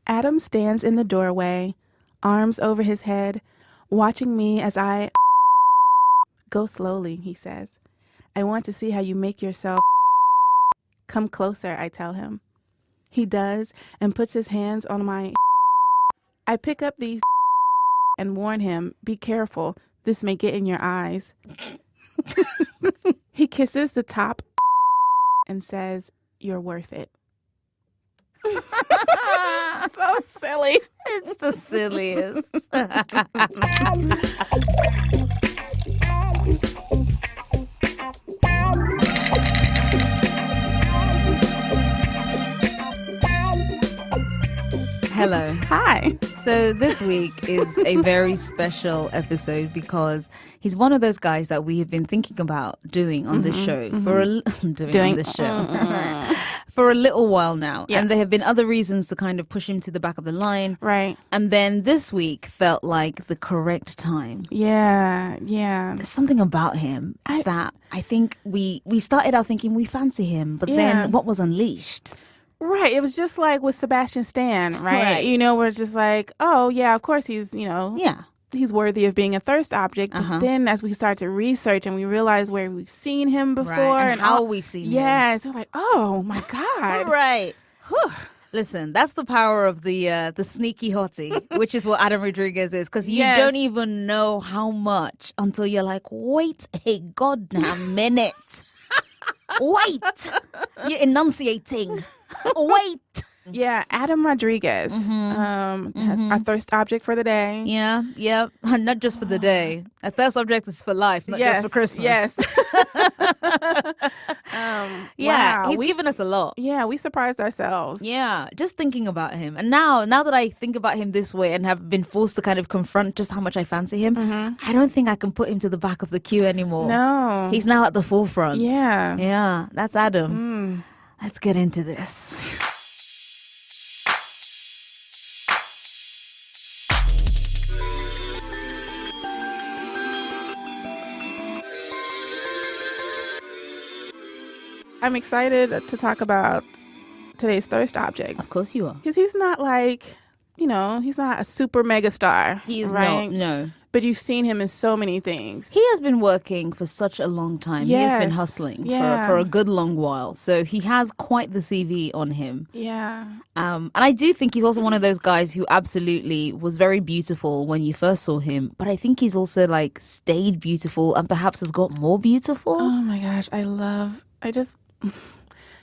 Adam stands in the doorway, arms over his head, watching me as I go slowly, he says. I want to see how you make yourself. Come closer, I tell him. He does and puts his hands on my. I pick up these and warn him, be careful, this may get in your eyes. He kisses the top and says, you're worth it. So silly. It's the silliest. Hello. Hi. So this week is a very special episode because he's one of those guys that we have been thinking about doing on this show for a for a little while now. Yeah. And there have been other reasons to kind of push him to the back of the line. Right. And then this week felt like the correct time. Yeah. There's something about him that I think we started out thinking we fancy him, but Yeah. then what was unleashed? Right. It was just like with Sebastian Stan, right? Right. You know, we're just like, oh, yeah, of course he's, Yeah. he's worthy of being a thirst object. But then as we start to research and we realize where we've seen him before Right. And how all- we've seen him. Yes. We're like, oh, my God. Right. Listen, that's the power of the sneaky hottie, which is what Adam Rodriguez is, because you Yes. don't even know how much until you're like, wait a goddamn minute. Wait. You're enunciating. Wait. Yeah, Adam Rodriguez has our thirst object for the day. Yeah. Not just for the day. A thirst object is for life, not just for Christmas. Yes. Yeah, wow, he's given us a lot. Yeah, we surprised ourselves. Yeah, just thinking about him. And now that I think about him this way and have been forced to kind of confront just how much I fancy him, I don't think I can put him to the back of the queue anymore. No. He's now at the forefront. Yeah. Yeah, that's Adam. Let's get into this. I'm excited to talk about today's thirst objects. Of course you are. Because he's not like, he's not a super mega star. He is right? not, no. But you've seen him in so many things. He has been working for such a long time. He has been Yes. hustling Yeah. for a good long while. So he has quite the CV on him. Yeah. And I do think he's also one of those guys who absolutely was very beautiful when you first saw him. But I think he's also like stayed beautiful and perhaps has got more beautiful. Oh my gosh,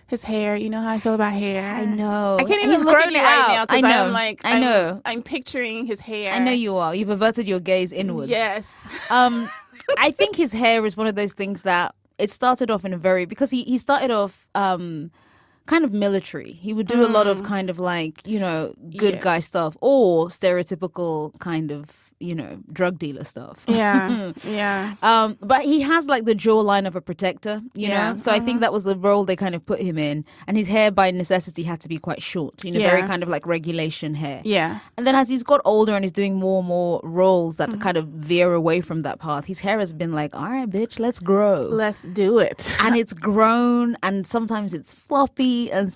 his hair. You know how I feel about hair. I know. I can't even He's look at grown you it right out. now I because know. I'm like, I know. I'm picturing his hair. I know you are. You've averted your gaze inwards. Yes. I think his hair is one of those things that it started off in a very, because he started off kind of military. He would do a lot of kind of like, good Yeah. guy stuff or stereotypical kind of, drug dealer stuff. Yeah. Yeah. But he has like the jawline of a protector, you Yeah. know? So I think that was the role they kind of put him in. And his hair by necessity had to be quite short, very Yeah. kind of like regulation hair. Yeah. And then as he's got older and he's doing more and more roles that kind of veer away from that path, his hair has been like, all right, bitch, let's grow. Let's do it. And it's grown, and sometimes it's floppy, and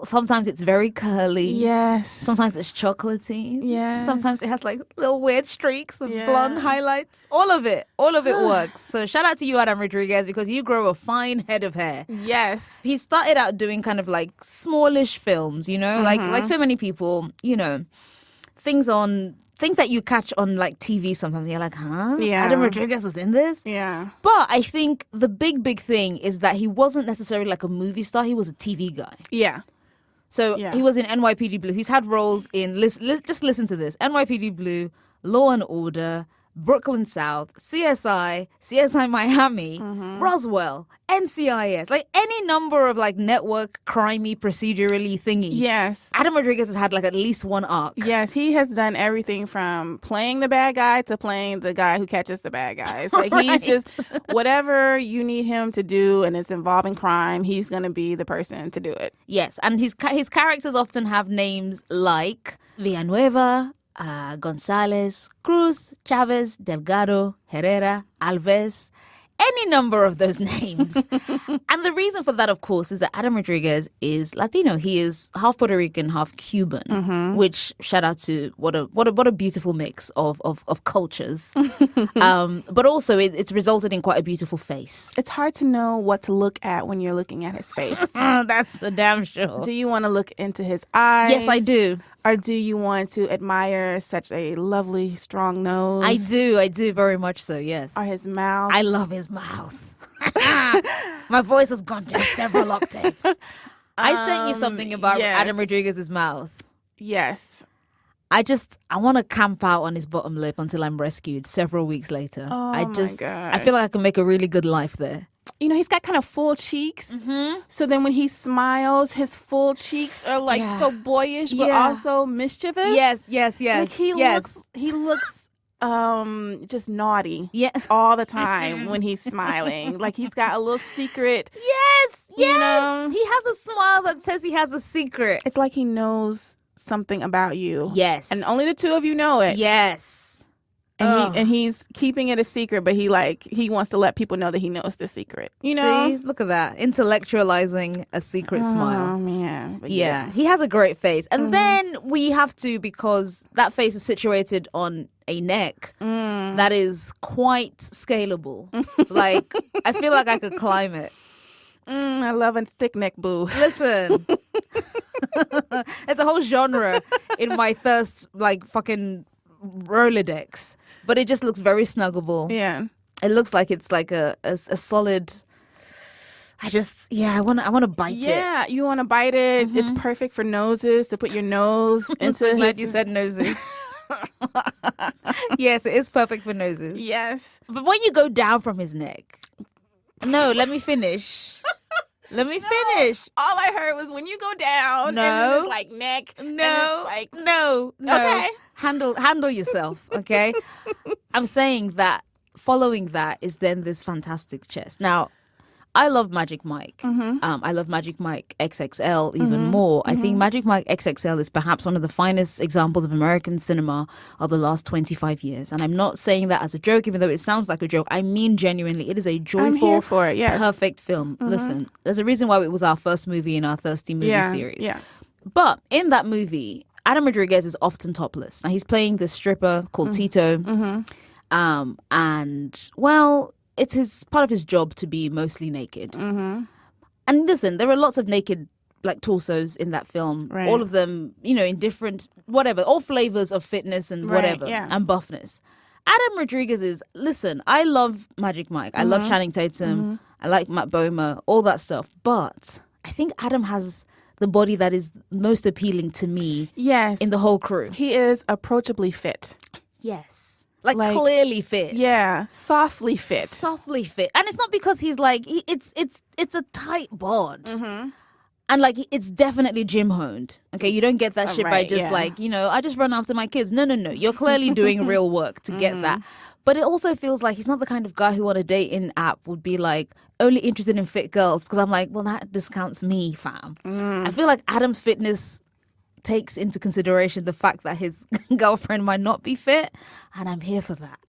sometimes it's very curly. Yes. Sometimes it's chocolatey. Yes. Sometimes it has like little weird streaks of Yeah. blonde highlights. All of it works. So shout out to you, Adam Rodriguez, because you grow a fine head of hair. Yes. He started out doing kind of like smallish films, like so many people, things that you catch on like TV sometimes. You're like, huh? Yeah. Adam Rodriguez was in this? Yeah. But I think the big thing is that he wasn't necessarily like a movie star. He was a TV guy. Yeah. So Yeah. he was in NYPD Blue. He's had roles in, just listen to this, NYPD Blue, Law and Order, Brooklyn South, CSI Miami, Roswell, NCIS, like any number of like network crimey procedurally thingy. Yes. Adam Rodriguez has had like at least one arc. Yes, he has done everything from playing the bad guy to playing the guy who catches the bad guys. Like Right. he's just whatever you need him to do and it's involving crime, he's going to be the person to do it. Yes, and his characters often have names like Villanueva, Gonzalez, Cruz, Chavez, Delgado, Herrera, Alves. any number of those names. And the reason for that, of course, is that Adam Rodriguez is Latino. He is half Puerto Rican, half Cuban, which shout out to what a beautiful mix of cultures. But also it's resulted in quite a beautiful face. It's hard to know what to look at when you're looking at his face. That's a damn sure. Do you want to look into his eyes? Yes, I do. Or do you want to admire such a lovely, strong nose? I do very much so, yes. Or his mouth? I love his mouth. My voice has gone down several octaves. I sent you something about Adam Rodriguez's mouth. Yes. I want to camp out on his bottom lip until I'm rescued several weeks later. Oh, I my gosh. I feel like I can make a really good life there. You know, he's got kind of full cheeks. So then when he smiles, his full cheeks are like so boyish, but also mischievous. Yes. Like he looks just naughty all the time when he's smiling. Like he's got a little secret. Yes. You know? He has a smile that says he has a secret. It's like he knows something about you. Yes. And only the two of you know it. Yes. And he's keeping it a secret, but he wants to let people know that he knows the secret. You know? See, look at that. Intellectualizing a secret smile. Oh, man. But yeah, he has a great face. And then we have to, because that face is situated on a neck that is quite scalable. Like, I feel like I could climb it. I love a thick neck boo. Listen. It's a whole genre in my thirst, like, fucking Rolodex. But it just looks very snuggable. Yeah. It looks like it's like a solid... I want to bite it. Yeah, you want to bite it. It's perfect for noses, to put your nose into. I'm so glad you said noses. Yes, it is perfect for noses. Yes. But when you go down from his neck... No, let me finish. Let me finish. All I heard was when you go down, No. and then it's like neck. No, and it's like, no. Okay. Handle yourself, okay? I'm saying that following that is then this fantastic chest. Now, I love Magic Mike. I love Magic Mike XXL even more. I think Magic Mike XXL is perhaps one of the finest examples of American cinema of the last 25 years. And I'm not saying that as a joke, even though it sounds like a joke. I mean genuinely, it is a joyful, I'm here for it, yes. perfect film. Listen, there's a reason why it was our first movie in our Thirsty movie series. Yeah. But in that movie, Adam Rodriguez is often topless. Now, he's playing this stripper called Tito. And, well... it's part of his job to be mostly naked. And listen, there are lots of naked like torsos in that film. Right. All of them, you know, in different, whatever, all flavors of fitness and whatever, and buffness. Adam Rodriguez is, listen, I love Magic Mike. I love Channing Tatum. I like Matt Bomer, all that stuff. But I think Adam has the body that is most appealing to me in the whole crew. He is approachably fit. Yes. Like clearly fit. Yeah, softly fit. Softly fit. And it's not because he's like, it's a tight bod. And like, it's definitely gym honed. Okay, you don't get that shit by just like, you know, I just run after my kids. No. You're clearly doing real work to get that. But it also feels like he's not the kind of guy who on a dating app would be like only interested in fit girls. Because I'm like, well, that discounts me, fam. I feel like Adam's fitness takes into consideration the fact that his girlfriend might not be fit, and I'm here for that.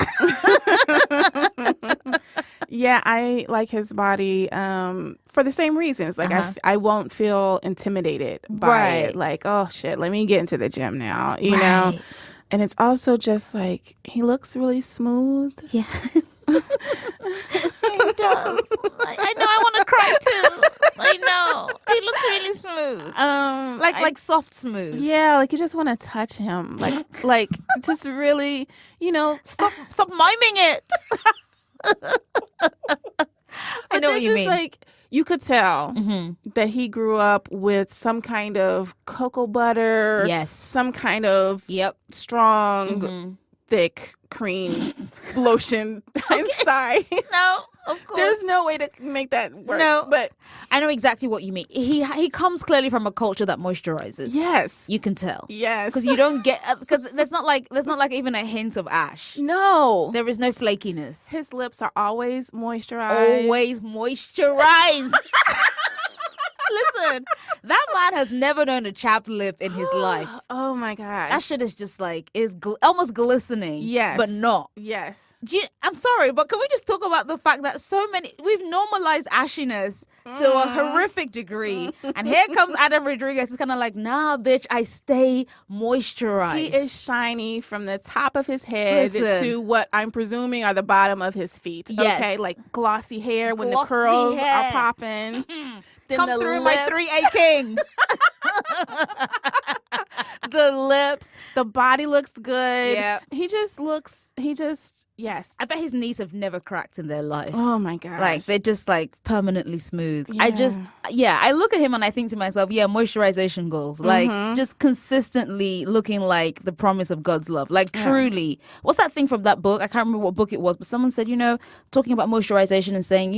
Yeah, I like his body for the same reasons. Like I won't feel intimidated by it. Like, oh shit, let me get into the gym now, you know? And it's also just like, he looks really smooth. Yeah. He does. I know, I want to cry too. I know. He looks really smooth. Like soft smooth. Yeah, like you just want to touch him. Like just really, you know, stop miming it. I know what you mean. Like, you could tell that he grew up with some kind of cocoa butter. Yes. Some kind of strong, thick cream lotion. I'm sorry. No, of course. There's no way to make that work. No, but I know exactly what you mean. He comes clearly from a culture that moisturizes. Yes, you can tell. Yes, because you don't get because there's not like even a hint of ash. No, there is no flakiness. His lips are always moisturized. Always moisturized. Listen, that man has never known a chapped lip in his life. Oh my gosh. That shit is just like, almost glistening. Yes. But not. Yes. I'm sorry, but can we just talk about the fact that we've normalized ashiness to a horrific degree. And here comes Adam Rodriguez. It's kind of like, nah, bitch, I stay moisturized. He is shiny from the top of his head to what I'm presuming are the bottom of his feet. Yes. Okay, like glossy hair when the curls are popping. Then Come through my 3A king. The lips, the body looks good. Yeah. Yes. I bet his knees have never cracked in their life. Oh my gosh. Like, they're just like permanently smooth. Yeah. I look at him and I think to myself, moisturization goals. Like, just consistently looking like the promise of God's love. Like, truly. What's that thing from that book? I can't remember what book it was, but someone said, talking about moisturization and saying,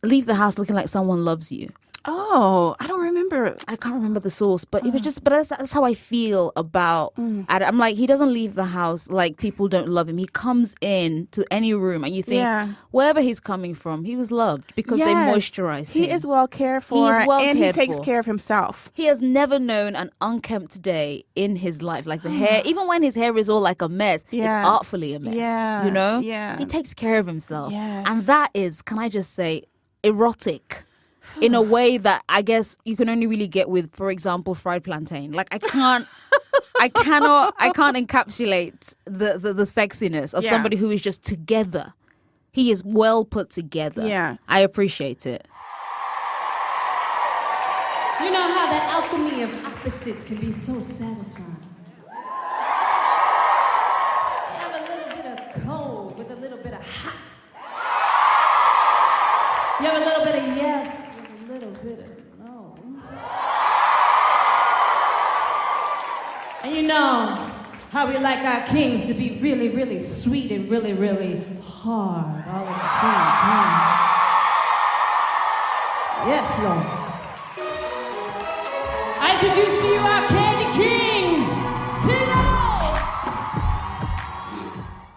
leave the house looking like someone loves you. Oh, I don't remember. I can't remember the source, but it was just, but that's how I feel about Adam. I'm like, he doesn't leave the house like people don't love him. He comes in to any room and you think, wherever he's coming from, he was loved because they moisturized him. He is well cared for, and he takes care of himself. He has never known an unkempt day in his life. Like the hair, even when his hair is all like a mess, it's artfully a mess, Yeah. He takes care of himself. Yes. And that is, can I just say, erotic. In a way that I guess you can only really get with, for example, fried plantain. Like I can't encapsulate the sexiness of somebody who is just together. He is well put together. Yeah. I appreciate it. You know how the alchemy of opposites can be so satisfying. You have a little bit of cold with a little bit of hot. You have a little bit of yes. A little bit of no. And you know how we like our kings to be really, really sweet and really, really hard all at the same time. Yes, Lord. I introduce to you our Candy King, Tito!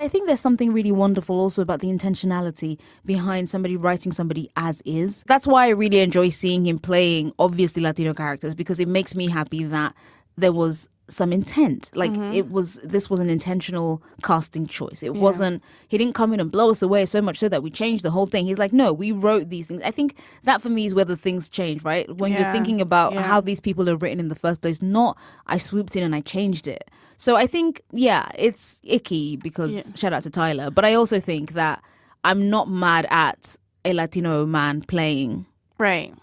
I think there's something really wonderful also about the intentionality behind somebody writing somebody as is. That's why I really enjoy seeing him playing obviously Latino characters, because it makes me happy that there was some intent. Like this was an intentional casting choice. It wasn't, he didn't come in and blow us away so much so that we changed the whole thing. He's like, no, we wrote these things. I think that for me is where the things change, right? When you're thinking about how these people are written in the first place, not I swooped in and I changed it. So I think, it's icky because shout out to Tyler. But I also think that I'm not mad at a Latino man playing. Right.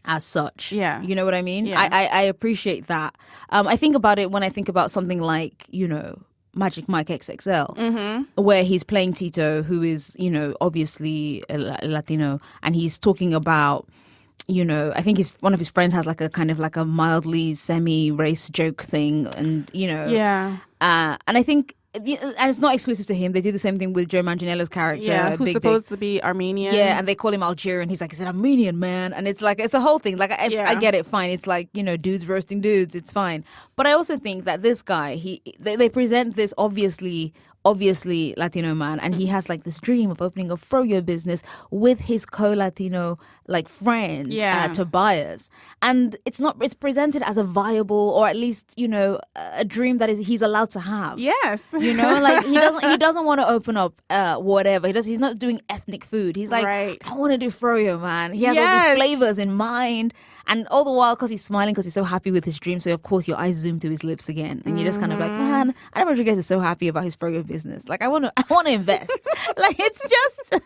As such. Yeah. You know what I mean? Yeah. I appreciate that. I think about it when I think about something like, Magic Mike XXL, where he's playing Tito, who is, obviously a Latino, and he's talking about, I think one of his friends has like a kind of like a mildly semi-race joke thing, and, and I think, and it's not exclusive to him. They do the same thing with Joe Manganiello's character. Who's supposed to be Armenian. Yeah, and they call him Algerian. He's like, is it Armenian, man? And it's like, it's a whole thing. Like, I get it, fine. It's like, dudes roasting dudes. It's fine. But I also think that this guy, they present this obviously Latino man, and he has like this dream of opening a froyo business with his co-Latino like friend Tobias, and it's presented as a viable, or at least a dream that he's allowed to have. Yes. Like he doesn't want to open up whatever he's not doing ethnic food. He's like, I want to do froyo, man. He has all these flavors in mind, and all the while because he's smiling because he's so happy with his dream, so of course your eyes zoom to his lips again, and you're just kind of like, man, Adam Rodriguez is so happy about his froyo business. Like I want to invest. Like it's just,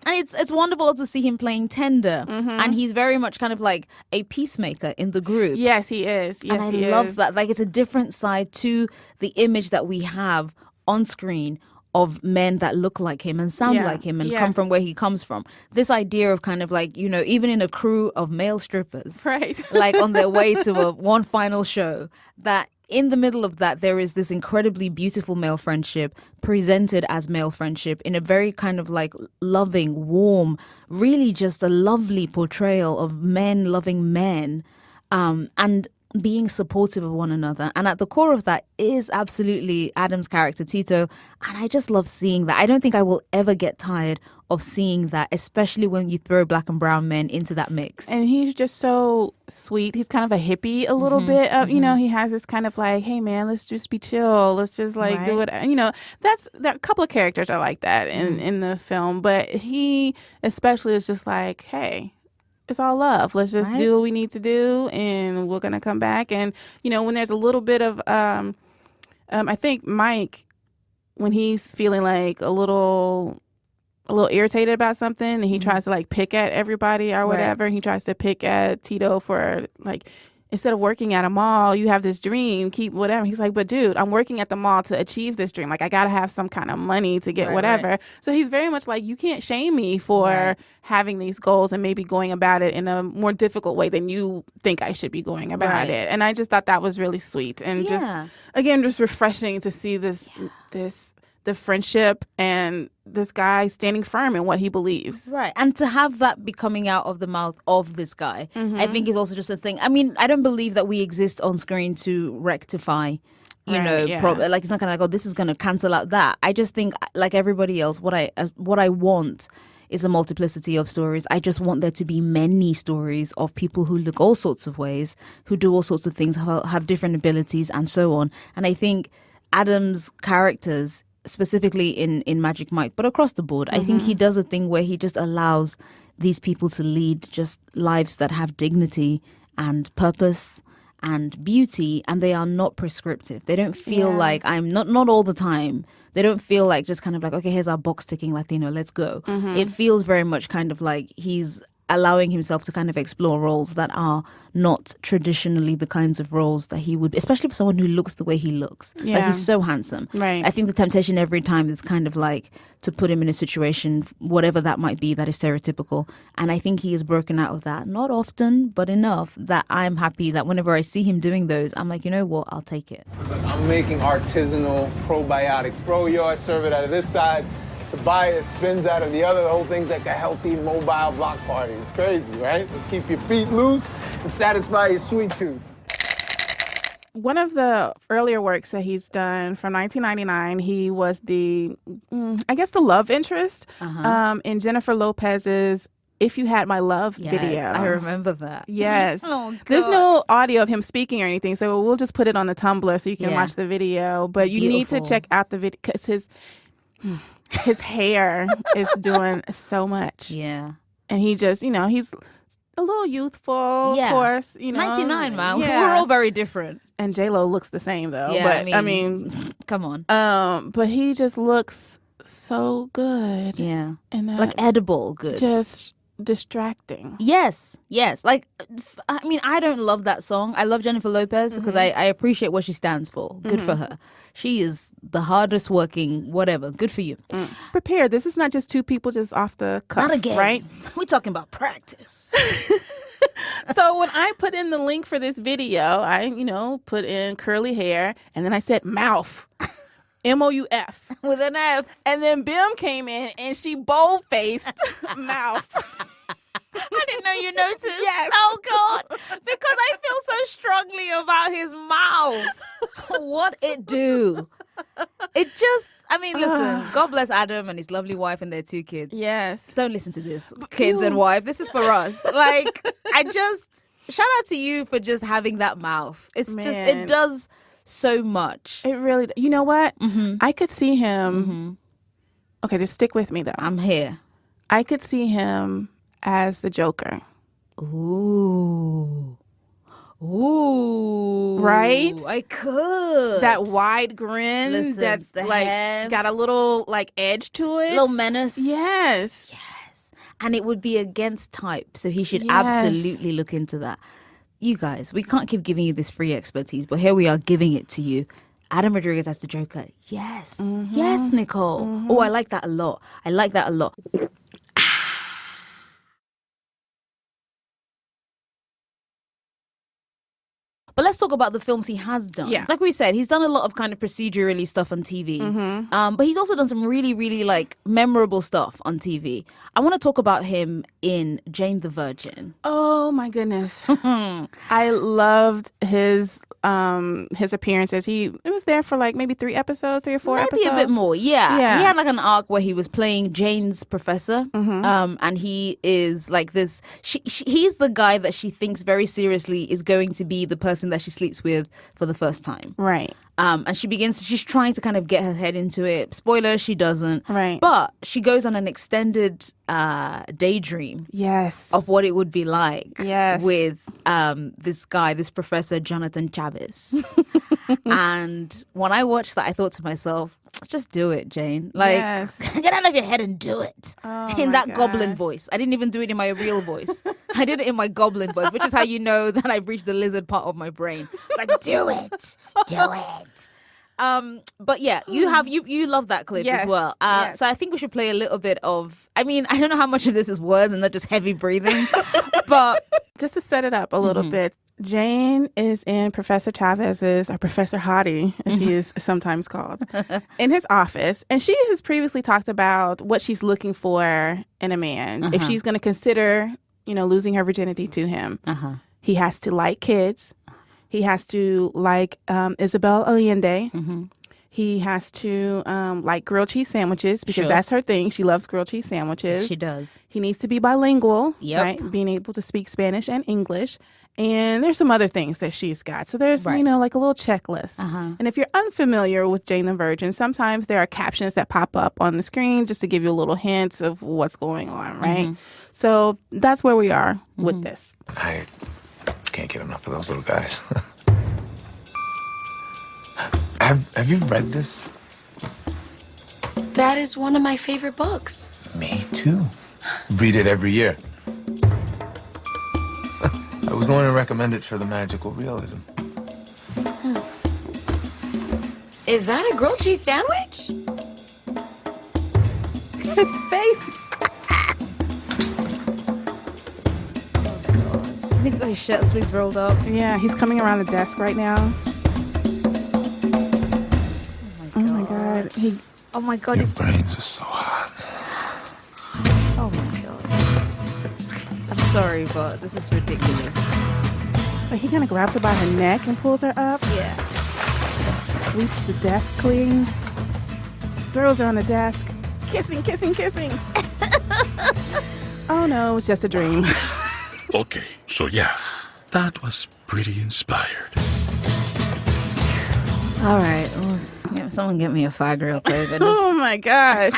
and it's wonderful to see him playing tender, and he's very much kind of like a peacemaker in the group. Yes, he is. Yes, and I love that. Like it's a different side to the image that we have on screen of men that look like him and sound like him and come from where he comes from. This idea of kind of like, even in a crew of male strippers, right? Like on their way to one final show, that in the middle of that, there is this incredibly beautiful male friendship presented as male friendship in a very kind of like loving, warm, really just a lovely portrayal of men loving men, and being supportive of one another. And at the core of that is absolutely Adam's character, Tito. And I just love seeing that. I don't think I will ever get tired of seeing that, especially when you throw black and brown men into that mix. And he's just so sweet. He's kind of a hippie a little bit. You know, he has this kind of like, hey, man, let's just be chill. Let's just like do it. You know, there are a couple of characters are like that in the film. But he especially is just like, hey, it's all love. Let's just do what we need to do. And we're going to come back. And, you know, when there's a little bit of, I think Mike, when he's feeling like a little irritated about something and he tries to like pick at everybody or whatever. He tries to pick at Tito for like, instead of working at a mall, you have this dream, keep whatever. He's like, but dude, I'm working at the mall to achieve this dream. Like I got to have some kind of money to get whatever. Right. So he's very much like, you can't shame me for having these goals and maybe going about it in a more difficult way than you think I should be going about it. And I just thought that was really sweet and just, again, just refreshing to see the friendship and this guy standing firm in what he believes. Right. And to have that be coming out of the mouth of this guy, I think is also just a thing. I mean, I don't believe that we exist on screen to rectify, you know, like it's not going to like, oh, this is going to cancel out that. I just think like everybody else, what I want is a multiplicity of stories. I just want there to be many stories of people who look all sorts of ways, who do all sorts of things, have different abilities and so on. And I think Adam's characters, specifically in Magic Mike, but across the board, I think he does a thing where he just allows these people to lead just lives that have dignity and purpose and beauty, and they are not prescriptive. They don't feel like I'm not all the time. They don't feel like just kind of like, okay, here's our box ticking Latino, let's go. It feels very much kind of like he's allowing himself to kind of explore roles that are not traditionally the kinds of roles that he would, especially for someone who looks the way he looks. Like he's so handsome. Right. I think the temptation every time is kind of like to put him in a situation, whatever that might be, that is stereotypical. And I think he has broken out of that. Not often, but enough that I'm happy that whenever I see him doing those, I'm like, you know what, I'll take it. I'm making artisanal probiotic froyo. I serve it out of this side. The buyer spins out of the other. The whole thing's like a healthy mobile block party. It's crazy, right? It'll keep your feet loose and satisfy your sweet tooth. One of the earlier works that he's done from 1999, he was the love interest in Jennifer Lopez's If You Had My Love video. I remember that. Yes. Oh, God. There's no audio of him speaking or anything, so we'll just put it on the Tumblr so you can watch the video. But you need to check out the video because his hair is doing so much. Yeah. And he just, you know, he's a little youthful, of course. You know, 99, man. Yeah. We're all very different. And J-Lo looks the same, though. Yeah, but, I mean come on. But he just looks so good. Yeah. And like edible good. Just distracting. Yes. Like, I mean, I don't love that song. I love Jennifer Lopez because I appreciate what she stands for. Good for her. She is the hardest working, whatever. Good for you. Prepare. This is not just two people just off the cuff, not again. Right? We're talking about practice. So when I put in the link for this video, I, you know, put in curly hair and then I said mouth. M-O-U-F. With an F. And then Bim came in and she bold-faced mouth. I didn't know you noticed. Yes. Oh, God. Because I feel so strongly about his mouth. What it do? It just, I mean, listen, God bless Adam and his lovely wife and their 2 kids. Yes. Don't listen to this, kids and wife. This is for us. Like, shout out to you for just having that mouth. It's just, it does so much. It really, you know what? I could see him. Okay, just stick with me though. I'm here. I could see him as the Joker. Ooh. Right? I could. That wide grin. Listen, that's the like hair. got a little like edge to it. Little menace. Yes. And it would be against type. So he should absolutely look into that. You guys, we can't keep giving you this free expertise, but here we are giving it to you. Adam Rodriguez as the Joker. Yes. Yes, Nicole. Oh, I like that a lot. But let's talk about the films he has done. Yeah. Like we said, he's done a lot of kind of procedurally stuff on TV. But he's also done some really, really like memorable stuff on TV. I want to talk about him in Jane the Virgin. Oh my goodness. I loved his appearances. He was there for like maybe 3 episodes, 3 or 4 Maybe episodes. a bit more, yeah. Yeah. He had like an arc where he was playing Jane's professor, and he is like this. He's the guy that she thinks very seriously is going to be the person that she sleeps with for the first time. Right. And she's trying to kind of get her head into it. Spoiler, she doesn't. Right. But she goes on an extended daydream Yes. of what it would be like Yes. with this guy, this professor, Jonathan Chavez. And when I watched that, I thought to myself, just do it, Jane. Like, Yes. get out of your head and do it. In my that goblin gosh. voice. I didn't even do it in my real voice. I did it in my goblin voice, which is how you know that I've reached the lizard part of my brain. It's like, do it. Do it. But yeah, you love that clip Yes, as well. yes. So I think we should play a little bit of, I mean, I don't know how much of this is words and not just heavy breathing, but Just to set it up a little bit, Jane is in Professor Chavez's, or Professor Hottie, as he is sometimes called, in his office. And she has previously talked about what she's looking for in a man. If she's going to consider, losing her virginity to him, he has to like kids. He has to like Isabel Allende. He has to like grilled cheese sandwiches because Sure. that's her thing. She loves grilled cheese sandwiches. she does. He needs to be bilingual, Yep. right? Being able to speak Spanish and English. And there's some other things that she's got. So there's, Right. like a little checklist. And if you're unfamiliar with Jane the Virgin, sometimes there are captions that pop up on the screen just to give you a little hint of what's going on, right? So that's where we are with this. I can't get enough of those little guys. Have you read this? That is one of my favorite books. Me too. Read it every year. I was going to recommend it for the magical realism. Is that a grilled cheese sandwich? His face. He's got his shirt sleeves rolled up. Yeah, he's coming around the desk right now. Oh my God. Oh my God. Your brains are so hot. Oh my God. I'm sorry, but this is ridiculous. But he kind of grabs her by her neck and pulls her up. Yeah. Sweeps the desk clean. Throws her on the desk. Kissing, kissing, kissing. Oh no, it's just a dream. Okay, so yeah, that was pretty inspired. All right. Someone get me a fag real quick. Oh my gosh.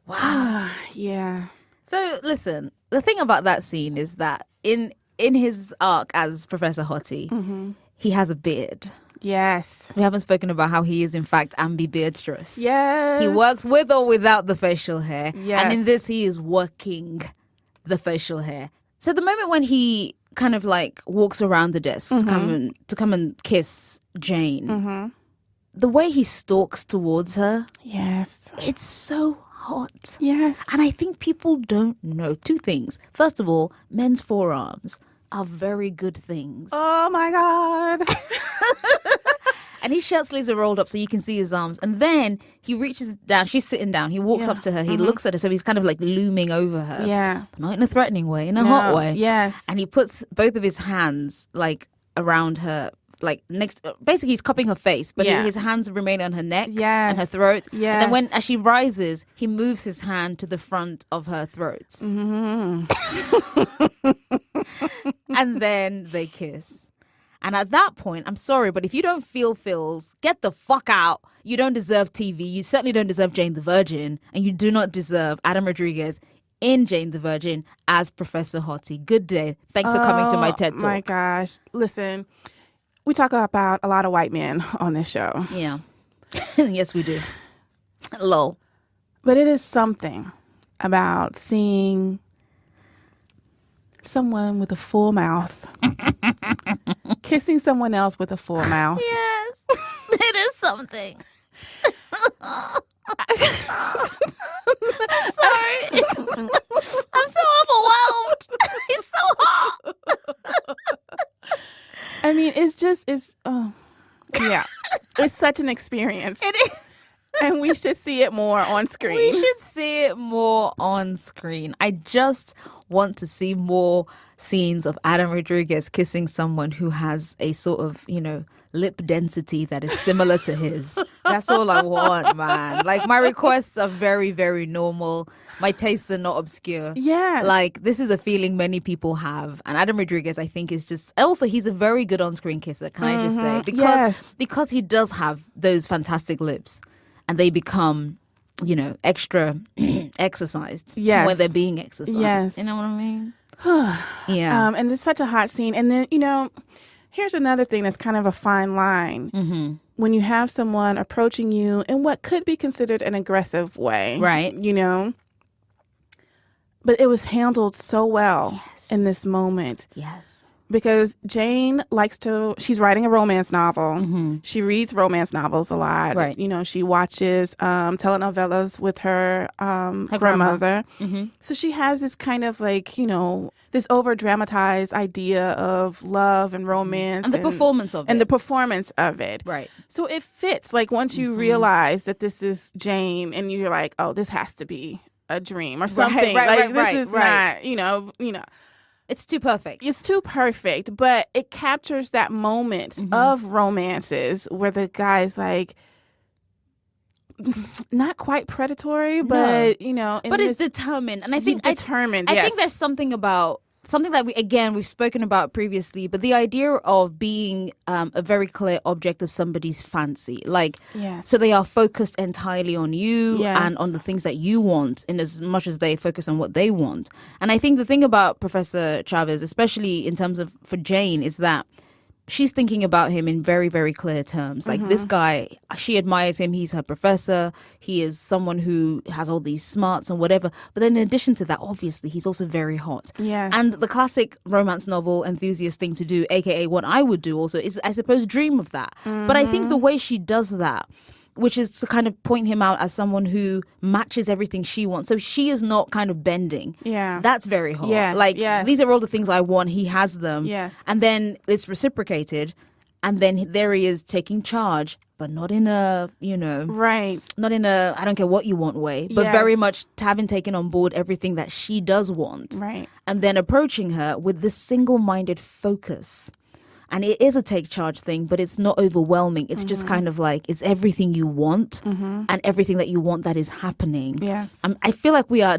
Wow. Yeah. So listen, the thing about that scene is that in his arc as Professor Hottie, he has a beard. Yes. We haven't spoken about how he is in fact ambibiextrous. Yes. He works with or without the facial hair. Yes. And in this, he is working the facial hair. So the moment when he kind of like walks around the desk to come and kiss Jane, the way he stalks towards her, Yes. it's so hot. Yes. And I think people don't know 2 things. First of all, men's forearms are very good things. Oh my God. And his shirt sleeves are rolled up so you can see his arms. And then he reaches down. She's sitting down. He walks Yeah. up to her. He looks at her. So he's kind of like looming over her. Yeah. But not in a threatening way, in a hot No. way. Yes. And he puts both of his hands like around her, like next. Basically, he's cupping her face, but Yeah. his hands remain on her neck Yes. and her throat. And Yes. then as she rises, he moves his hand to the front of her throat. And then they kiss. And at that point, I'm sorry, but if you don't feel feels, get the fuck out. You don't deserve TV. You certainly don't deserve Jane the Virgin. And you do not deserve Adam Rodriguez in Jane the Virgin as Professor Hottie. Good day. Thanks for coming to my TED Talk. Oh my gosh. Listen, we talk about a lot of white men on this show. Yeah. Yes, we do. Lol. But it is something about seeing someone with a full mouth kissing someone else with a full mouth. Yes. It is something. I'm sorry. I'm so overwhelmed. It's so hot. I mean, yeah, it's such an experience. It is. And we should see it more on screen. We should see it more on screen. I just want to see more scenes of Adam Rodriguez kissing someone who has a sort of, lip density that is similar to his. That's all I want, man. Like, my requests are very, very normal. My tastes are not obscure. Yeah. Like, this is a feeling many people have. And Adam Rodriguez, I think, is just... Also, he's a very good on-screen kisser, can I just say? Because he does have those fantastic lips. And they become, extra exercised when they're being exercised. Yes. You know what I mean? Yeah. And it's such a hot scene. And then, here's another thing that's kind of a fine line. Mm-hmm. When you have someone approaching you in what could be considered an aggressive way. Right. But it was handled so well in this moment. Yes. Because Jane she's writing a romance novel. Mm-hmm. She reads romance novels a lot. Right. She watches telenovelas with her grandmother. Mm-hmm. So she has this kind of this over dramatized idea of love and romance. And the performance of it. And the performance of it. Right. So it fits. Like once you realize that this is Jane and you're like, oh, this has to be a dream or something. This is not, It's too perfect. It's too perfect, but it captures that moment of romances where the guy's like, not quite predatory, but but it's determined, and I think determined. I think there's something that we've spoken about previously, but the idea of being a very clear object of somebody's fancy, so they are focused entirely on you and on the things that you want, in as much as they focus on what they want. And I think the thing about Professor Chavez, especially in terms of for Jane, is that she's thinking about him in very, very clear terms. Like this guy, she admires him. He's her professor. He is someone who has all these smarts and whatever. But then in addition to that, obviously, he's also very hot. Yes. And the classic romance novel enthusiast thing to do, aka what I would do also, is I suppose dream of that. But I think the way she does that, which is to kind of point him out as someone who matches everything she wants. So she is not kind of bending. Yeah. That's very hot. Yes, These are all the things I want. He has them. Yes. And then it's reciprocated. And then there he is taking charge, but not in a, right. not in a, I don't care what you want way, but very much having taken on board everything that she does want. Right. And then approaching her with this single-minded focus. And it is a take charge thing, but it's not overwhelming. It's just kind of like, it's everything you want and everything that you want that is happening. Yes. I feel like we are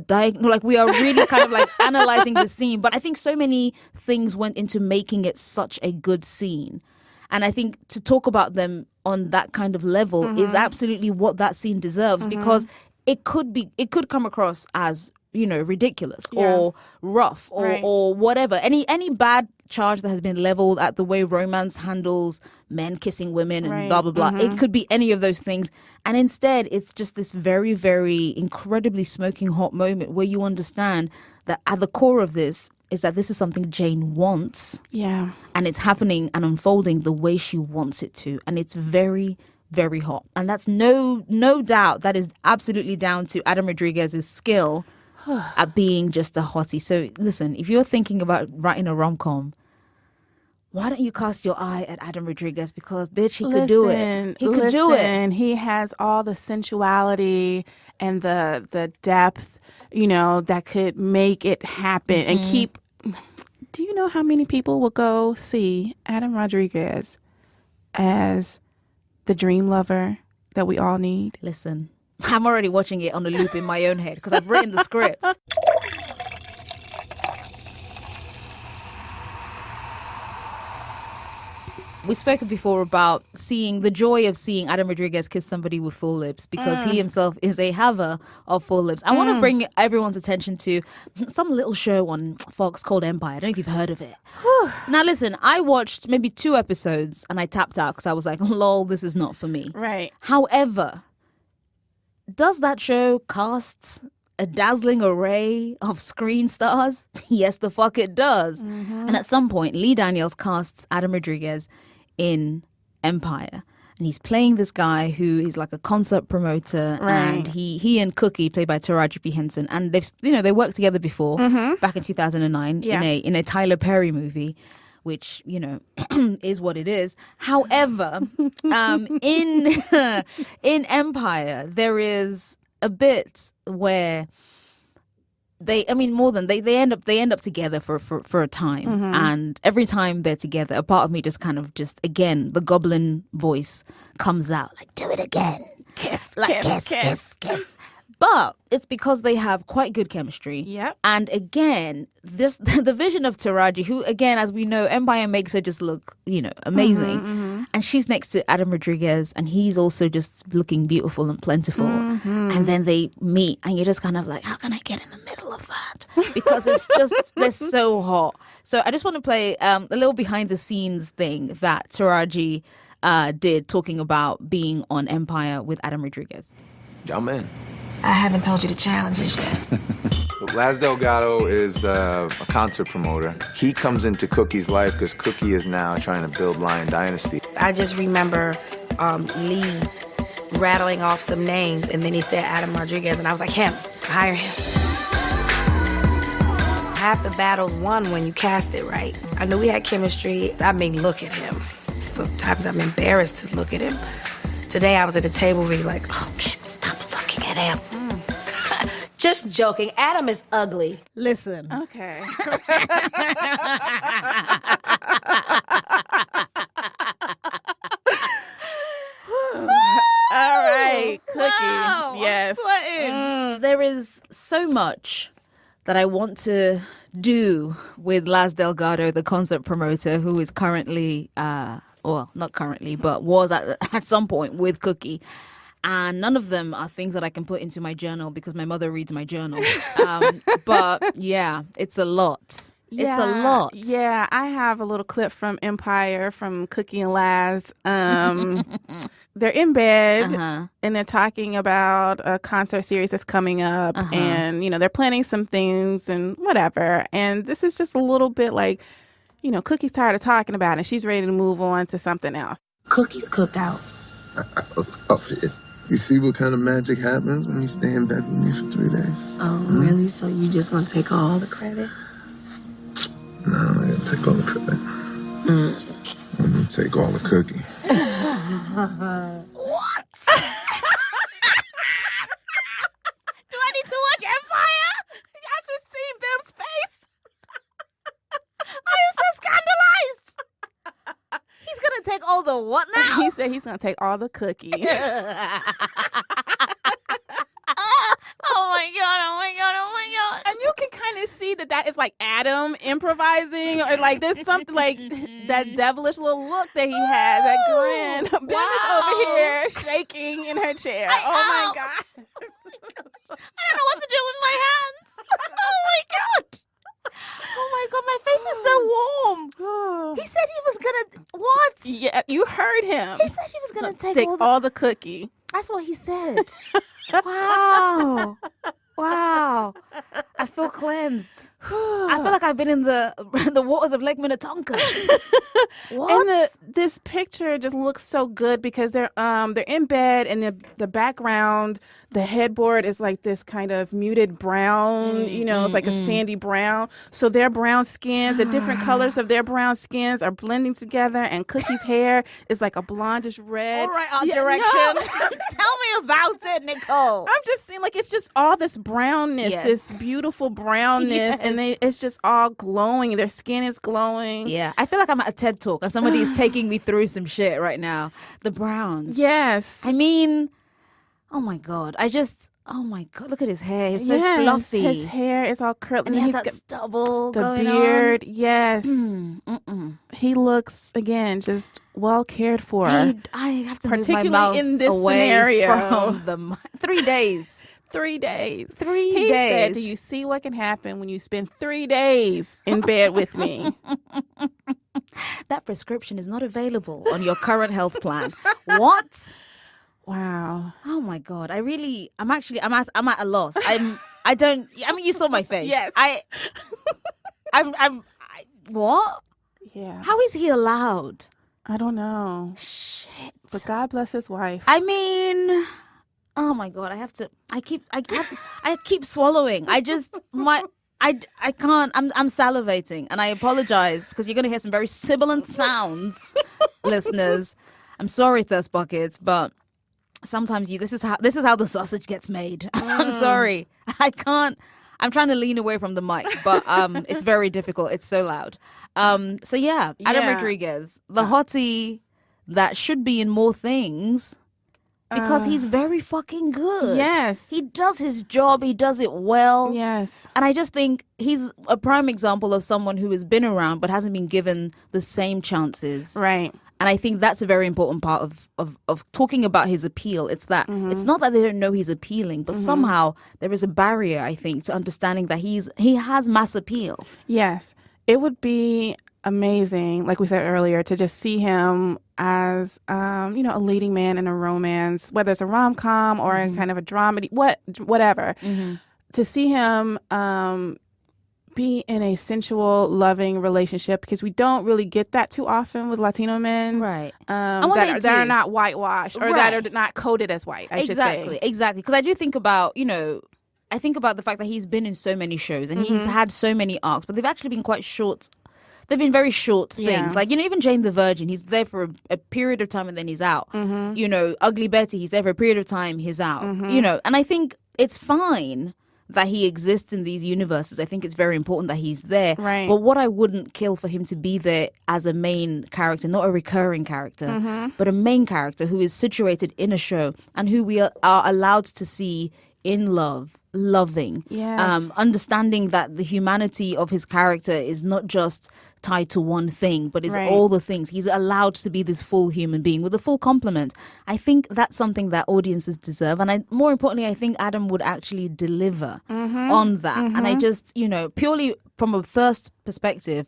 we are really kind of like analyzing the scene, but I think so many things went into making it such a good scene. And I think to talk about them on that kind of level is absolutely what that scene deserves, because it could come across as, ridiculous or rough or whatever. Any bad charge that has been leveled at the way romance handles men kissing women and blah, blah, blah. It could be any of those things. And instead, it's just this very, very incredibly smoking hot moment where you understand that at the core of this is that this is something Jane wants. Yeah. And it's happening and unfolding the way she wants it to. And it's very, very hot. And that's no doubt, that is absolutely down to Adam Rodriguez's skill at being just a hottie. So listen, if you're thinking about writing a rom-com, why don't you cast your eye at Adam Rodriguez? Because, bitch, he could do it. He could do it. He has all the sensuality and the depth, that could make it happen and keep. Do you know how many people will go see Adam Rodriguez as the dream lover that we all need? Listen, I'm already watching it on a loop in my own head because I've written the script. We've spoken before about the joy of seeing Adam Rodriguez kiss somebody with full lips, because he himself is a haver of full lips. I want to bring everyone's attention to some little show on Fox called Empire. I don't know if you've heard of it. Now, listen, I watched maybe 2 episodes and I tapped out because I was like, lol, this is not for me. Right. However, does that show cast a dazzling array of screen stars? Yes, the fuck it does. And at some point, Lee Daniels casts Adam Rodriguez in Empire. And he's playing this guy who is like a concert promoter. Right. And he and Cookie, played by Taraji P. Henson, and they worked together before, back in 2009 in a Tyler Perry movie. which, you know, is what it is. However, in in Empire, there is a bit where they end up together for a time, and every time they're together, a part of me just again, the goblin voice comes out, like, do it again, kiss, kiss. But it's because they have quite good chemistry. Yep. And again, the vision of Taraji, who, again, as we know, Empire makes her just look, you know, amazing. And she's next to Adam Rodriguez, and he's also just looking beautiful and plentiful. And then they meet, and you're just kind of like, how can I get in the middle of that? Because it's just, they're so hot. So I just want to play a little behind the scenes thing that Taraji did, talking about being on Empire with Adam Rodriguez. I'm in. I haven't told you the challenges yet. Laz Delgado is a concert promoter. He comes into Cookie's life because Cookie is now trying to build Lion Dynasty. I just remember Lee rattling off some names, and then he said Adam Rodriguez, and I was like, him, hire him. Half the battle's won when you cast it right. I knew we had chemistry. I mean, look at him. Sometimes I'm embarrassed to look at him. Today I was at the table really like, oh, kids, stop looking at him. Just joking. Adam is ugly. Listen. Okay. All right, Cookie. Wow, Yes. I'm sweating. There is so much that I want to do with Laz Delgado, the concert promoter, who is currently, well, not currently, but was at some point with Cookie. And none of them are things that I can put into my journal because my mother reads my journal. But yeah, it's a lot. It's a lot. Yeah, I have a little clip from Empire from Cookie and Laz. They're in bed and they're talking about a concert series that's coming up, and you know, they're planning some things and whatever. And this is just a little bit like, you know, Cookie's tired of talking about it and she's ready to move on to something else. Cookie's cooked out. Oh, shit. You see what kind of magic happens when you stay in bed with me for 3 days? Oh, really? So you just want to take all the credit? No, I gotta take all the credit. I'm gonna take all the cookie. What? Do I need to watch Empire? I should see Bim's face. I am so scandalized. He's gonna take all the what now? He said he's gonna take all the cookie. Oh my god, oh my god, oh my god. And you can kind of see that is like Adam improvising, or like there's something like that devilish little look that he has, that grin. Ben is over here shaking in her chair. Oh my god. I don't know what to do with my hands. Oh my god. Oh my god, my face is so warm. He said he was gonna what? Yeah, you heard him. He said he was gonna take all the cookie. That's what he said. Wow. Wow. I feel cleansed. I feel like I've been in the waters of Lake Minnetonka. What? And this picture just looks so good because they're in bed, and the background, the headboard is like this kind of muted brown, you know, it's like a sandy brown. So their brown skins, the different colors of their brown skins are blending together, and Cookie's hair is like a blondish red. All right, Direction. No. Tell me about it, Nicole. I'm just saying, like, it's just all this brownness, this beautiful brownness, and it's just all glowing. Their skin is glowing. Yeah, I feel like I'm at a TED Talk and somebody is taking me through some shit right now. The browns. Yes. I mean, oh my god. Oh my god, look at his hair. It's so fluffy. His hair is all curly. And he has that stubble the going beard. on. Yes. He looks, again, just well cared for. I have to move my particularly mouth in this away scenario. from the 3 days. 3 days. 3 He days. said, do you see what can happen when you spend 3 days in bed with me? That prescription is not available on your current health plan. What? Wow. Oh my god! I'm at a loss. You saw my face. Yes. What? Yeah. How is he allowed? I don't know. Shit. But God bless his wife. I mean, oh my god! I keep swallowing. I can't. I'm salivating, and I apologize because you're going to hear some very sibilant sounds, listeners. I'm sorry, thirst buckets, but sometimes this is how the sausage gets made. I'm sorry. I can't. I'm trying to lean away from the mic, but it's very difficult. It's so loud. So yeah, Adam Rodriguez, the hottie that should be in more things. Because he's very fucking good. Yes. He does his job. He does it well. Yes. And I just think he's a prime example of someone who has been around but hasn't been given the same chances. Right. And I think that's a very important part of talking about his appeal. It's that it's not that they don't know he's appealing, but somehow there is a barrier, I think, to understanding that he has mass appeal. Yes. It would be amazing, like we said earlier, to just see him as a leading man in a romance, whether it's a rom-com or kind of a dramedy, whatever. To see him be in a sensual, loving relationship, because we don't really get that too often with Latino men, Right. that are not whitewashed or that are not coded as white. I should say. Exactly. Because I do think about I think about the fact that he's been in so many shows and he's had so many arcs, but they've actually been quite short. They've been very short things. Yeah. Like, even Jane the Virgin, he's there for a period of time and then he's out. Ugly Betty, he's there for a period of time, he's out. And I think it's fine that he exists in these universes. I think it's very important that he's there. Right. But what I wouldn't kill for him to be there as a main character, not a recurring character, but a main character who is situated in a show and who we are allowed to see in loving, Yes. understanding that the humanity of his character is not just tied to one thing, but is Right. all the things. He's allowed to be this full human being with a full complement. I think that's something that audiences deserve. And more importantly, I think Adam would actually deliver on that. And I just, purely from a thirst perspective,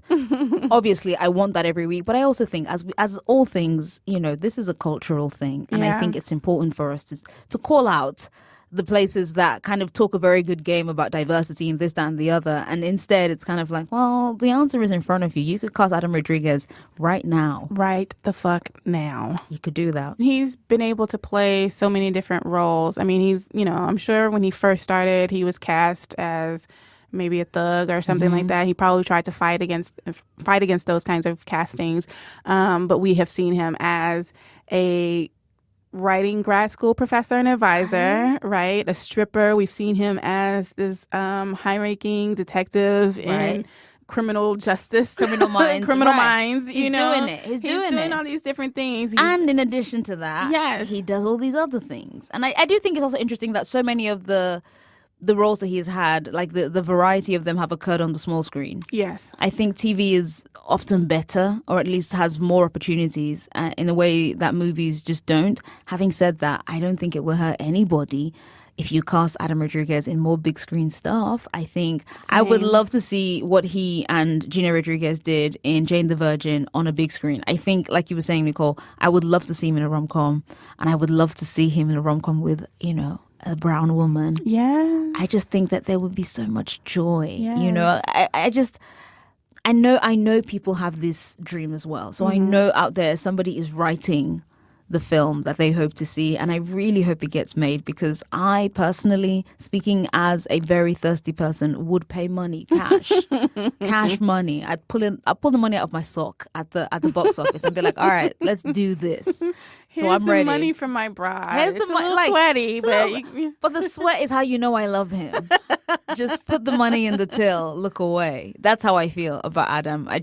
obviously I want that every week. But I also think as all things, this is a cultural thing. And I think it's important for us to call out the places that kind of talk a very good game about diversity and this, that, and the other. And instead, it's kind of like, well, the answer is in front of you. You could cast Adam Rodriguez right now. Right the fuck now. You could do that. He's been able to play so many different roles. I mean, he's, I'm sure when he first started, he was cast as maybe a thug or something like that. He probably tried to fight against those kinds of castings. But we have seen him as a writing grad school professor and advisor, right? A stripper. We've seen him as this high-ranking detective in criminal justice, Criminal Minds. Criminal Right. Minds. He's doing it. He's doing it. all these different things. And in addition to that, Yes. he does all these other things. And I do think it's also interesting that so many of the roles that he's had, like the variety of them have occurred on the small screen. Yes. I think TV is often better, or at least has more opportunities in a way that movies just don't. Having said that, I don't think it will hurt anybody if you cast Adam Rodriguez in more big screen stuff. I think I would love to see what he and Gina Rodriguez did in Jane the Virgin on a big screen. I think, like you were saying, Nicole, I would love to see him in a rom-com, and I would love to see him in a rom-com with, a brown woman. Yeah. I just think that there would be so much joy. Yes. I know people have this dream as well. So I know out there somebody is writing the film that they hope to see, and I really hope it gets made, because I personally, speaking as a very thirsty person, would pay money, cash money. I'd pull the money out of my sock at the box office and be like, all right, let's do this. Here's I'm ready. the money from my bride. Here's It's the a little like, sweaty, it's a but little- but the sweat is how you know I love him. Just put the money in the till, look away. That's how I feel about Adam. I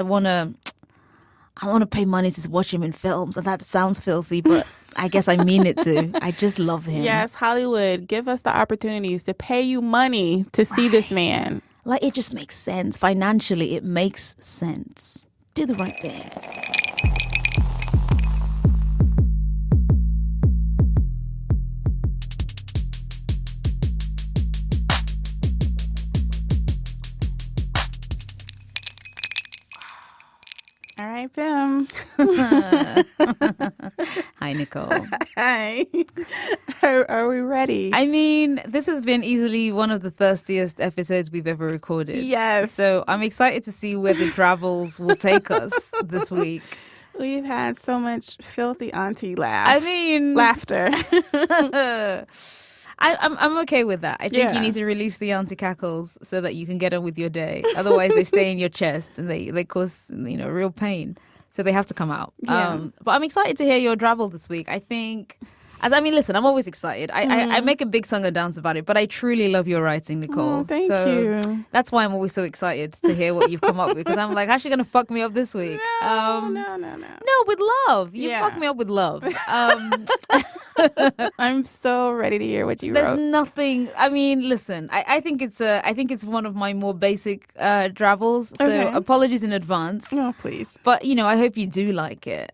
want to pay money to watch him in films, and that sounds filthy, but I guess I mean it to. I just love him. yes, Hollywood, give us the opportunities to pay you money to see this man. Like, it just makes sense. Financially, it makes sense. Do the right thing. All right, Bim. Hi, Nicole. Hi. Are we ready? I mean, this has been easily one of the thirstiest episodes we've ever recorded. Yes. So I'm excited to see where the travels will take us this week. We've had so much filthy auntie laughter. I'm okay with that. I think Yeah. you need to release the anti-cackles so that you can get on with your day. Otherwise, they stay in your chest and they cause real pain. So they have to come out. Yeah. But I'm excited to hear your drabble this week. I think. Listen, I'm always excited. I make a big song and dance about it, but I truly love your writing, Nicole. Oh, thank so you. That's why I'm always so excited to hear what you've come up with, because I'm like, how's she going to fuck me up this week? No. No, with love. You Yeah. fuck me up with love. I'm so ready to hear what you There's wrote. nothing. I mean, listen. I think it's one of my more basic drabbles. So Okay. apologies in advance. Oh, please. But I hope you do like it.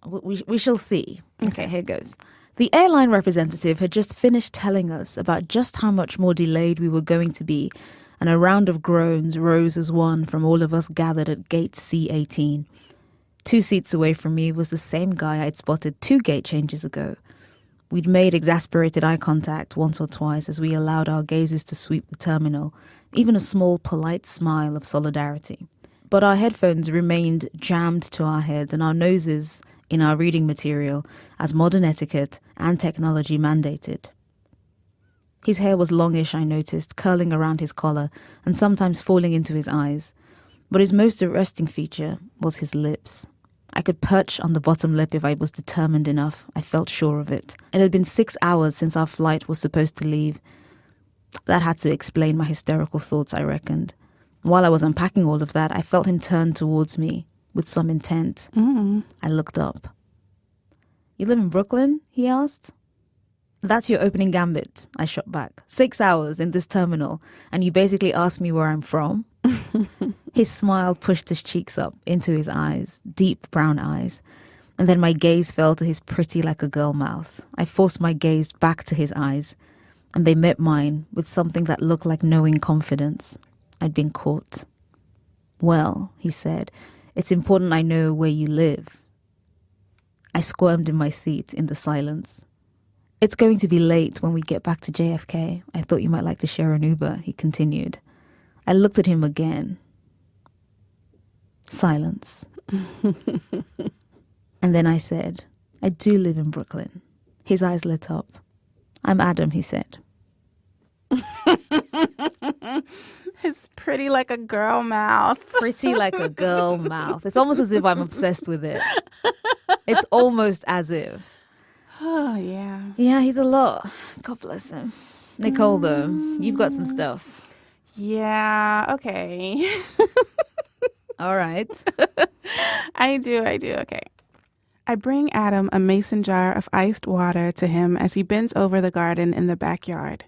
We shall see. Okay, here goes. The airline representative had just finished telling us about just how much more delayed we were going to be, and a round of groans rose as one from all of us gathered at gate C18. 2 seats away from me was the same guy I'd spotted 2 gate changes ago. We'd made exasperated eye contact once or twice as we allowed our gazes to sweep the terminal, even a small polite smile of solidarity. But our headphones remained jammed to our heads and our noses in our reading material, as modern etiquette and technology mandated. His hair was longish, I noticed, curling around his collar and sometimes falling into his eyes. But his most arresting feature was his lips. I could perch on the bottom lip if I was determined enough. I felt sure of it. It had been 6 hours since our flight was supposed to leave. That had to explain my hysterical thoughts, I reckoned. While I was unpacking all of that, I felt him turn towards me with some intent. I looked up. You live in Brooklyn? He asked. That's your opening gambit, I shot back. 6 hours in this terminal, and you basically asked me where I'm from? His smile pushed his cheeks up into his eyes, deep brown eyes. And then my gaze fell to his pretty like a girl mouth. I forced my gaze back to his eyes, and they met mine with something that looked like knowing confidence. I'd been caught. Well, he said, it's important I know where you live. I squirmed in my seat in the silence. It's going to be late when we get back to JFK. I thought you might like to share an Uber, he continued. I looked at him again. Silence. And then I said, I do live in Brooklyn. His eyes lit up. I'm Adam, he said. It's pretty like a girl mouth. Pretty like a girl mouth. It's almost as if I'm obsessed with it. It's almost as if. Oh, yeah. Yeah, he's a lot. God bless him. Nicole, though, you've got some stuff. Yeah, okay. All right. I do. Okay. I bring Adam a mason jar of iced water to him as he bends over the garden in the backyard.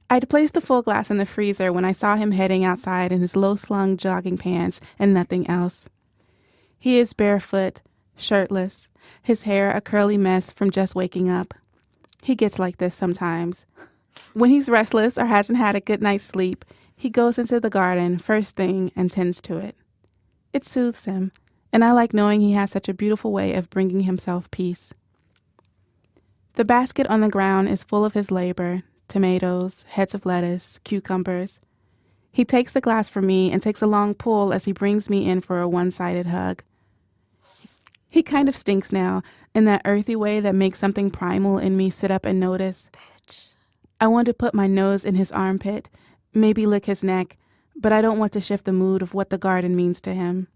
I'd placed the full glass in the freezer when I saw him heading outside in his low-slung jogging pants and nothing else. He is barefoot, shirtless, his hair a curly mess from just waking up. He gets like this sometimes. When he's restless or hasn't had a good night's sleep, he goes into the garden first thing and tends to it. It soothes him, and I like knowing he has such a beautiful way of bringing himself peace. The basket on the ground is full of his labor, tomatoes, heads of lettuce, cucumbers. He takes the glass from me and takes a long pull as he brings me in for a one-sided hug. He kind of stinks now, in that earthy way that makes something primal in me sit up and notice. I want to put my nose in his armpit, maybe lick his neck, but I don't want to shift the mood of what the garden means to him.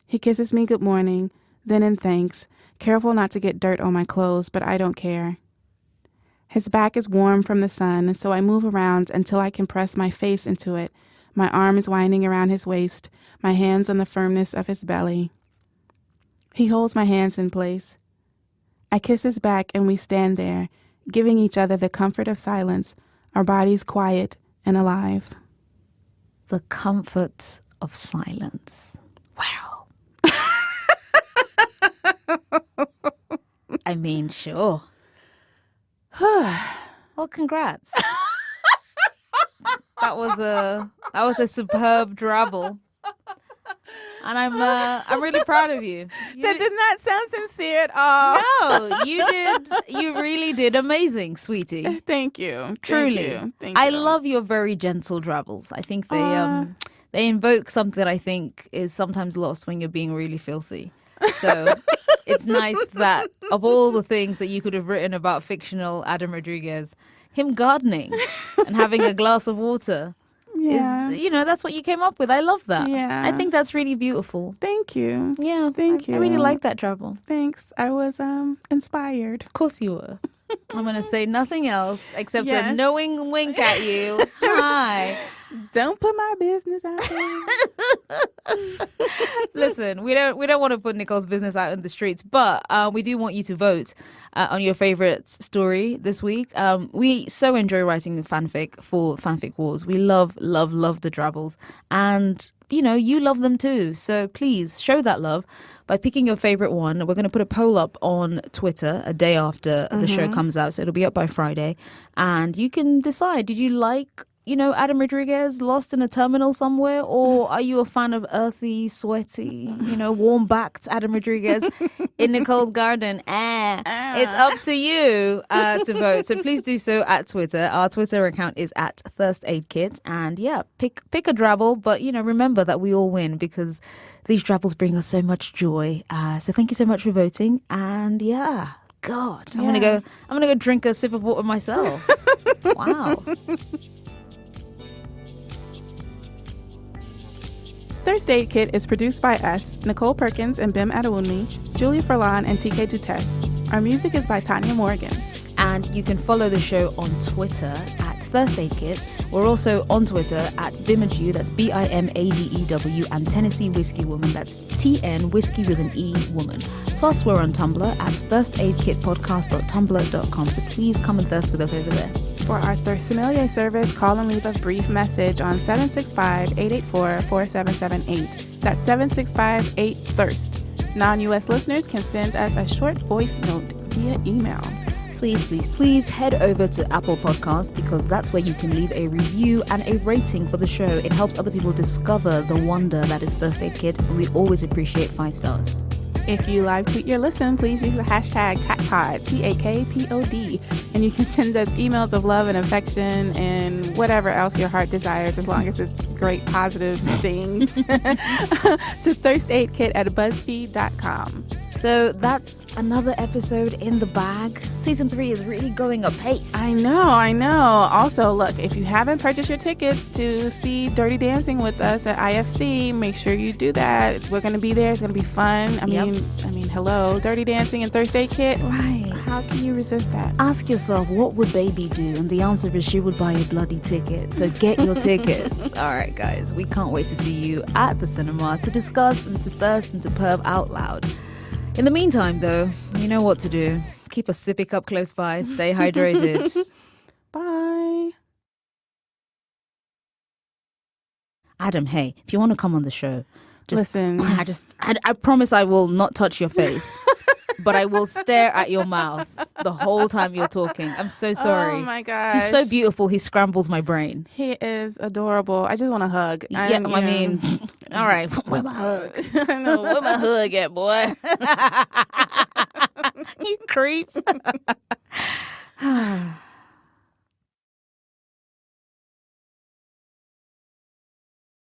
He kisses me good morning, then in thanks, careful not to get dirt on my clothes, but I don't care. His back is warm from the sun, so I move around until I can press my face into it, my arms winding around his waist, my hands on the firmness of his belly. He holds my hands in place. I kiss his back and we stand there, giving each other the comfort of silence, our bodies quiet and alive. The comfort of silence. Wow. I mean, sure. Well, congrats. That was a superb drabble. And I'm really proud of you. That did not sound sincere at all. No, you did. You really did amazing, sweetie. Thank you. Truly. Thank I you. love your very gentle drabbles. I think they invoke something that I think is sometimes lost when you're being really filthy. So it's nice that of all the things that you could have written about fictional Adam Rodriguez, him gardening and having a glass of water Yeah. is, that's what you came up with. I love that. Yeah. I think that's really beautiful. Thank you. Yeah. Thank you. I really like that travel. Thanks. I was inspired. Of course you were. I'm going to say nothing else except a Yes. knowing wink at you. Hi. Don't put my business out there. Listen, we don't want to put Nicole's business out in the streets, but we do want you to vote on your favorite story this week. We so enjoy writing fanfic for Fanfic Wars. We love the Drabbles, and you love them too. So please show that love by picking your favorite one. We're going to put a poll up on Twitter a day after the show comes out, so it'll be up by Friday, and you can decide. Did you like Adam Rodriguez lost in a terminal somewhere, or are you a fan of earthy, sweaty, warm-backed Adam Rodriguez in Nicole's garden? It's up to you to vote. So please do so at Twitter. Our Twitter account is at Thirst Aid Kit. And yeah, pick a Drabble, but remember that we all win because these Drabbles bring us so much joy. So thank you so much for voting. And yeah, God, I'm gonna go drink a sip of water myself. Wow. Thirst Aid Kit is produced by us, Nicole Perkins and Bim Adewunmi, Julia Furlan, and TK Dutess. Our music is by Tanya Morgan. And you can follow the show on Twitter at Thirst Aid Kit. We're also on Twitter at Bimadew, that's Bimadew, and Tennessee Whiskey Woman, that's TN Whiskey with an E Woman. Plus, we're on Tumblr at thirstaidkitpodcast.tumblr.com, so please come and thirst with us over there. For our Thirst Sommelier service, call and leave a brief message on 765-884-4778. That's 765-8THIRST. Non-U.S. listeners can send us a short voice note via email. Please head over to Apple Podcasts because that's where you can leave a review and a rating for the show. It helps other people discover the wonder that is Thirst Aid Kit, and we always appreciate 5 stars. If you live tweet your listen, please use the hashtag TACPOD, TAKPOD, and you can send us emails of love and affection and whatever else your heart desires, as long as it's great, positive things, to thirstaidkit@buzzfeed.com. So that's another episode in the bag. Season 3 is really going apace. I know. Also, look, if you haven't purchased your tickets to see Dirty Dancing with us at IFC, make sure you do that. We're going to be there. It's going to be fun. I mean, hello, Dirty Dancing and Thirst Aid Kit. Right. How can you resist that? Ask yourself, what would Baby do? And the answer is she would buy a bloody ticket. So get your tickets. All right, guys. We can't wait to see you at the cinema to discuss and to thirst and to perv out loud. In the meantime, though, you know what to do. Keep a sippy cup close by. Stay hydrated. Bye. Adam, hey, if you want to come on the show, Listen. I promise I will not touch your face, but I will stare at your mouth the whole time you're talking. I'm so sorry. Oh my gosh. He's so beautiful. He scrambles my brain. He is adorable. I just want a hug. All right. Where my hug? I know. Where my hug at, boy? You creep.